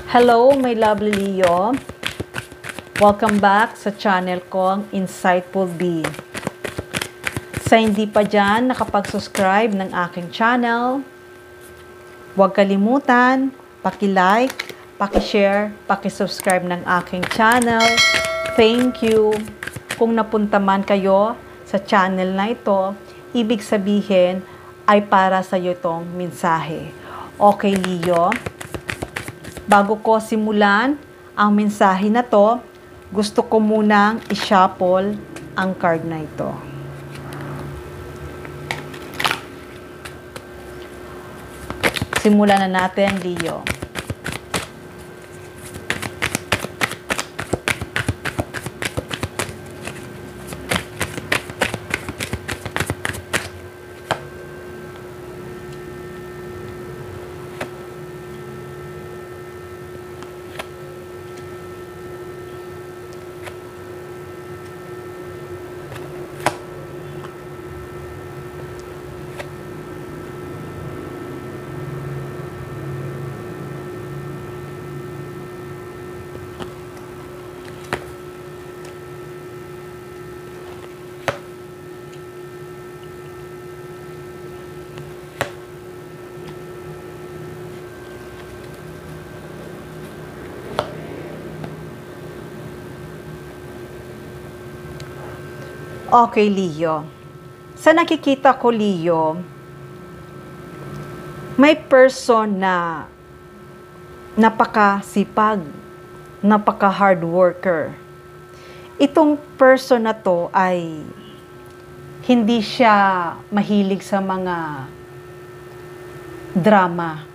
Hello, my lovely Leo. Welcome back sa channel kong Insightful Bee. Sa hindi pa dyan nakapag-subscribe ng aking channel, huwag kalimutan, paki-like, paki-share, paki-subscribe ng aking channel. Thank you. Kung napunta man kayo sa channel na ito, ibig sabihin ay para sa iyo itong mensahe. Okay, Leo? Bago ko simulan ang mensahe na to, gusto ko munang i-shuffle ang card na ito. Simulan na natin, Leo. Okay, Leo. Sa nakikita ko, Leo, may person na napakasipag, napaka-hard worker. Itong person na to ay hindi siya mahilig sa mga drama.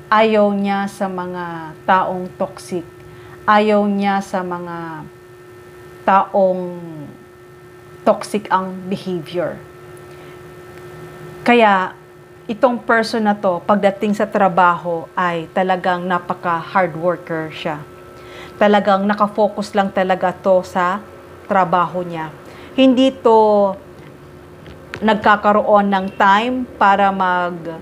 Ayaw niya sa mga taong toxic. Ayaw niya sa mga taong toxic ang behavior. Kaya, itong person na to, pagdating sa trabaho, ay talagang napaka-hard worker siya. Talagang nakafocus lang talaga to sa trabaho niya. Hindi to nagkakaroon ng time para mag-banding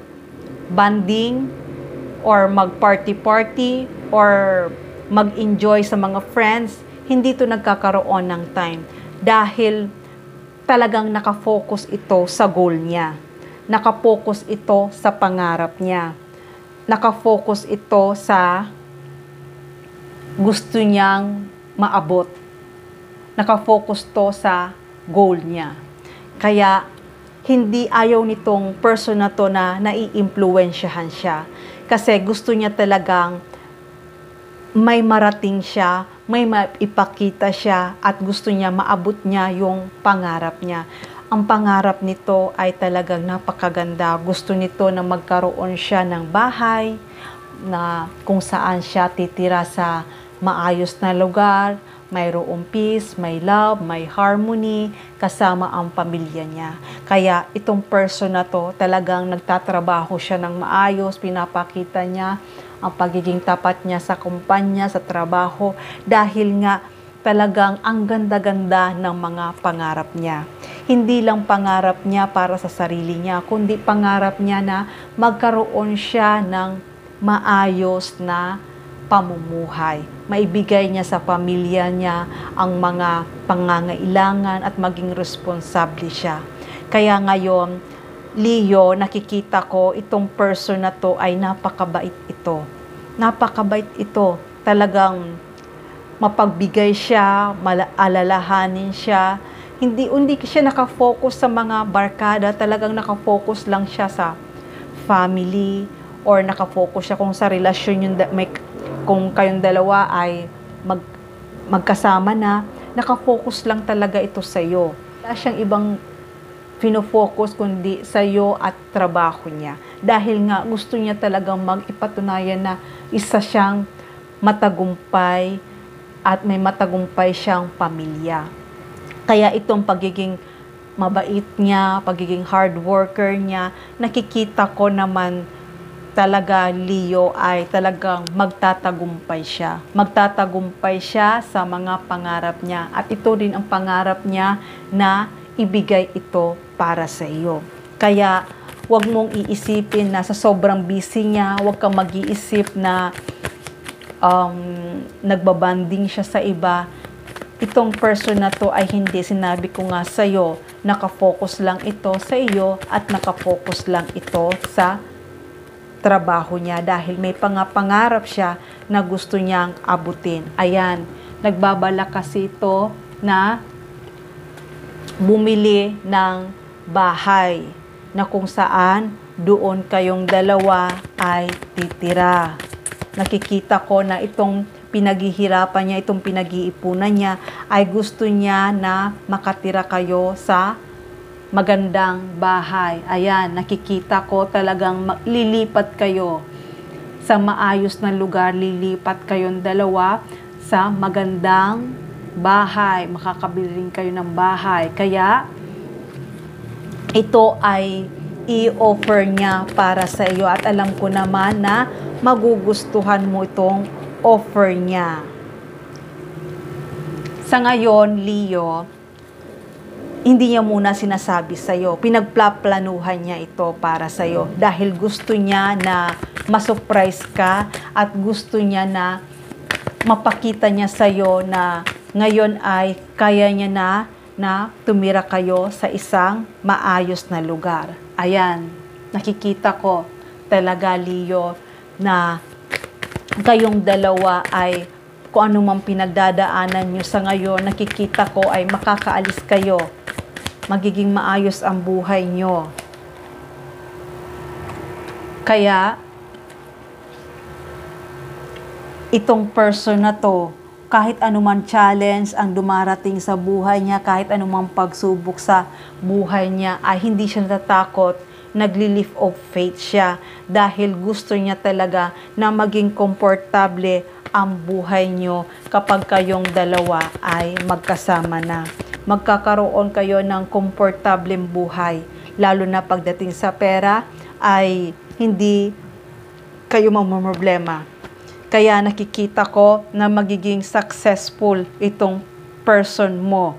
or mag-party-party or mag-enjoy sa mga friends. Hindi to nagkakaroon ng time dahil talagang nakafocus ito sa goal niya. Nakafocus ito sa pangarap niya. Nakafocus ito sa gusto niyang maabot. Nakafocus to sa goal niya. Kaya, hindi ayaw nitong person na to na nai-impluwensyahan siya. Kasi gusto niya talagang may marating siya, may maipakita siya at gusto niya maabot niya yung pangarap niya. Ang pangarap nito ay talagang napakaganda. Gusto nito na magkaroon siya ng bahay na kung saan siya titira sa maayos na lugar, mayroong peace, may love, may harmony, kasama ang pamilya niya. Kaya itong person na to, talagang nagtatrabaho siya ng maayos, pinapakita niya ang pagiging tapat niya sa kumpanya, sa trabaho, dahil nga talagang ang ganda-ganda ng mga pangarap niya. Hindi lang pangarap niya para sa sarili niya, kundi pangarap niya na magkaroon siya ng maayos na pamumuhay. Maibigay niya sa pamilya niya ang mga pangangailangan at maging responsable siya. Kaya ngayon, Leo, nakikita ko itong person na to ay napakabait ito. Napakabait ito. Talagang mapagbigay siya, alalahanin siya. Hindi siya nakafocus sa mga barkada. Talagang nakafocus lang siya sa family or nakafocus siya kung sa relasyon yung kung kayong dalawa ay magkasama na, nakafocus lang talaga ito sa iyo. Wala siyang ibang fino-focus kundi sa iyo at trabaho niya. Dahil nga gusto niya talagang mag-ipatunayan na isa siyang matagumpay at may matagumpay siyang pamilya. Kaya itong pagiging mabait niya, pagiging hard worker niya, nakikita ko naman talaga, Leo, ay talagang magtatagumpay siya. Magtatagumpay siya sa mga pangarap niya. At ito rin ang pangarap niya na ibigay ito para sa iyo. Kaya, huwag mong iisipin na sa sobrang busy niya, huwag kang mag-iisip na nagbabanding siya sa iba. Itong person na to ay hindi, sinabi ko nga sa'yo, nakafocus lang ito sa iyo at nakafocus lang ito sa trabaho niya dahil may pangarap siya na gusto niyang abutin. Ayan, nagbabala kasi ito na bumili ng bahay na kung saan doon kayong dalawa ay titira. Nakikita ko na itong pinaghihirapan niya, itong pinag-iipunan niya, ay gusto niya na makatira kayo sa magandang bahay. Ayan, nakikita ko talagang lilipat kayo sa maayos na lugar, lilipat kayong dalawa sa magandang bahay. Makakabili rin kayo ng bahay. Kaya, ito ay i-offer niya para sa iyo at alam ko naman na magugustuhan mo itong offer niya. Sa ngayon, Leo, hindi niya muna sinasabi sa'yo. Pinagplaplanuhan niya ito para sa'yo dahil gusto niya na ma-surprise ka at gusto niya na mapakita niya sa'yo na ngayon ay kaya niya na tumira kayo sa isang maayos na lugar. Ayan, nakikita ko talaga, Leo, na kayong dalawa ay kung ano mang pinagdadaanan nyo sa ngayon, nakikita ko ay makakaalis kayo. Magiging maayos ang buhay nyo. Kaya, itong person na to, kahit anumang challenge ang dumarating sa buhay niya, kahit anumang pagsubok sa buhay niya, ay hindi siya natatakot, nagli-lift of faith siya dahil gusto niya talaga na maging komportable ang buhay niyo kapag kayong dalawa ay magkasama na. Magkakaroon kayo ng komportableng buhay, lalo na pagdating sa pera ay hindi kayo mamumroblema. Kaya nakikita ko na magiging successful itong person mo.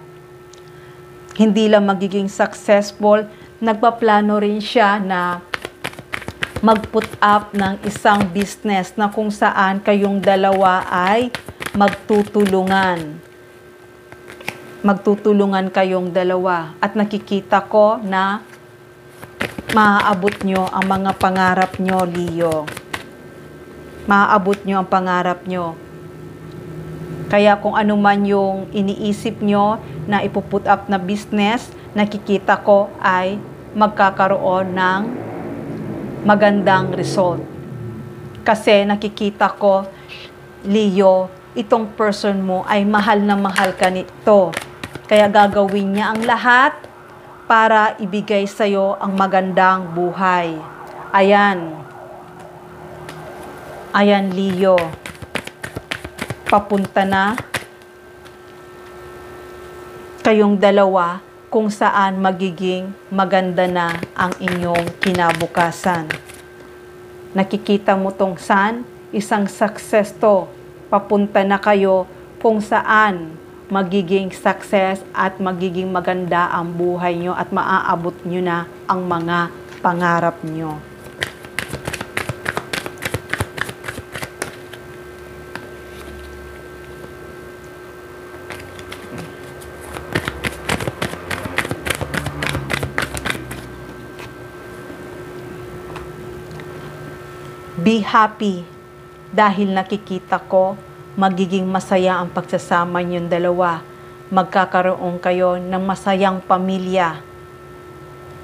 Hindi lang magiging successful, nagpaplano rin siya na mag-put up ng isang business na kung saan kayong dalawa ay magtutulungan. Magtutulungan kayong dalawa. At nakikita ko na maaabot nyo ang mga pangarap nyo, Leo. Maaabot nyo ang pangarap nyo. Kaya kung ano man yung iniisip nyo na ipuput up na business, nakikita ko ay magkakaroon ng magandang result. Kasi nakikita ko, Leo, itong person mo ay mahal na mahal ka nito. Kaya gagawin niya ang lahat para ibigay sa'yo ang magandang buhay. Ayan. Ayan, Leo. Papunta na kayong dalawa kung saan magiging maganda na ang inyong kinabukasan. Nakikita mo tong saan? Isang success to. Papunta na kayo kung saan magiging success at magiging maganda ang buhay nyo at maaabot nyo na ang mga pangarap nyo. Be happy dahil nakikita ko magiging masaya ang pagsasama niyong dalawa. Magkakaroon kayo ng masayang pamilya.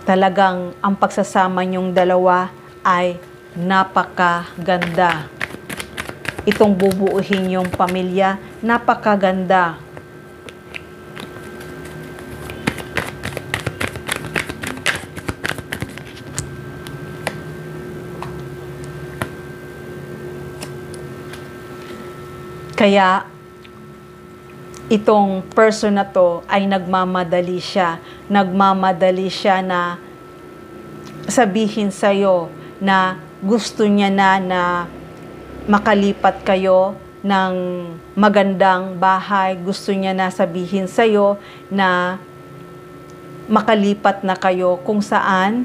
Talagang ang pagsasama niyong dalawa ay napakaganda. Itong bubuuhin yung pamilya, napakaganda. Kaya, itong person na to ay nagmamadali siya. Nagmamadali siya na sabihin sa'yo na gusto niya na makalipat kayo ng magandang bahay. Gusto niya na sabihin sa'yo na makalipat na kayo kung saan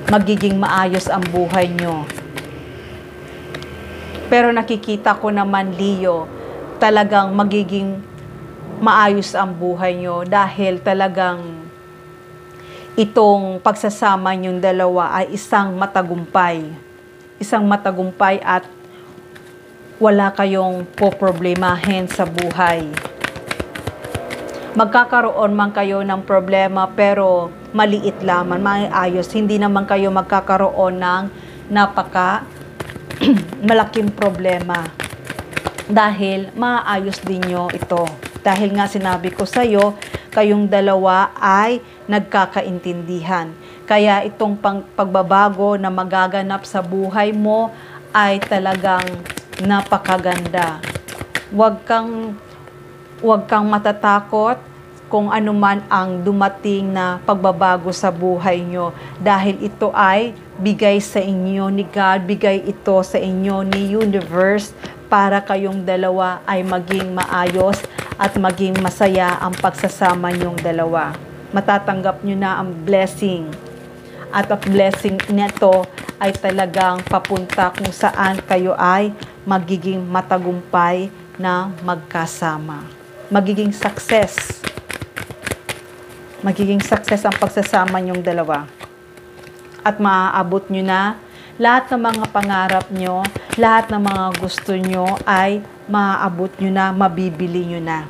magiging maayos ang buhay nyo. Pero nakikita ko naman, Leo, talagang magiging maayos ang buhay nyo dahil talagang itong pagsasama nyong dalawa ay isang matagumpay. Isang matagumpay at wala kayong poproblemahin sa buhay. Magkakaroon man kayo ng problema pero maliit lamang, maayos. Hindi naman kayo magkakaroon ng malaking problema. Dahil maayos din nyo ito. Dahil nga sinabi ko sa iyo, kayong dalawa ay nagkakaintindihan. Kaya itong pagbabago na magaganap sa buhay mo ay talagang napakaganda. Huwag kang matatakot kung ano man ang dumating na pagbabago sa buhay nyo. Dahil ito ay bigay sa inyo ni God, bigay ito sa inyo ni universe para kayong dalawa ay maging maayos at maging masaya ang pagsasama nyong dalawa. Matatanggap nyo na ang blessing. At ang blessing nito ay talagang papunta kung saan kayo ay magiging matagumpay na magkasama. Magiging success. Magiging success ang pagsasama nyong dalawa. At maaabot nyo na lahat ng mga pangarap nyo, lahat ng mga gusto nyo ay maaabot nyo na, mabibili nyo na.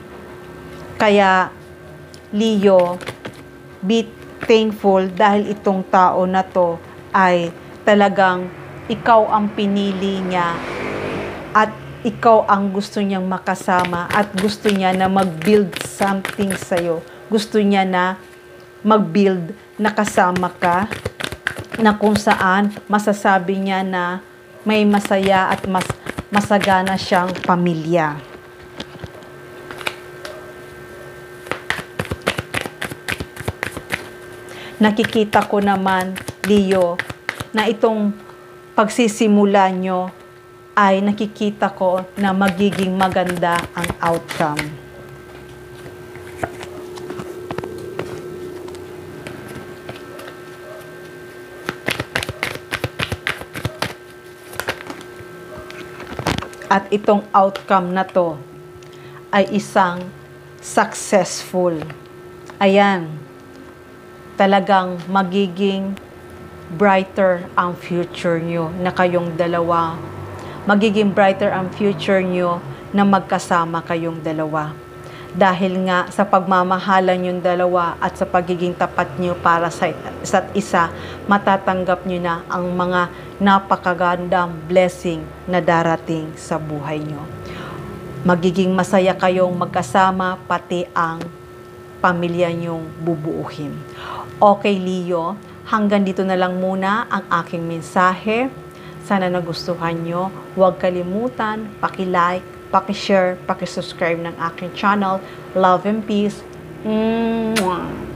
Kaya, Leo, be thankful dahil itong tao na to ay talagang ikaw ang pinili niya at ikaw ang gusto niyang makasama at gusto niya na mag-build something sa'yo. Gusto niya na mag-build na kasama ka na kung saan masasabi niya na may masaya at masagana siyang pamilya. Nakikita ko naman, Leo, na itong pagsisimula nyo ay nakikita ko na magiging maganda ang outcome. At itong outcome na to ay isang successful. Ayan, talagang magiging brighter ang future nyo na kayong dalawa. Magiging brighter ang future nyo na magkasama kayong dalawa. Dahil nga sa pagmamahalan yung dalawa at sa pagiging tapat nyo para sa isa't isa, matatanggap nyo na ang mga napakagandang blessing na darating sa buhay nyo. Magiging masaya kayong magkasama, pati ang pamilya nyong bubuuhin. Okay, Leo, hanggang dito na lang muna ang aking mensahe. Sana nagustuhan nyo. Huwag kalimutan, paki-like, paki-share, paki-subscribe ng aking channel. Love and peace. Mwah!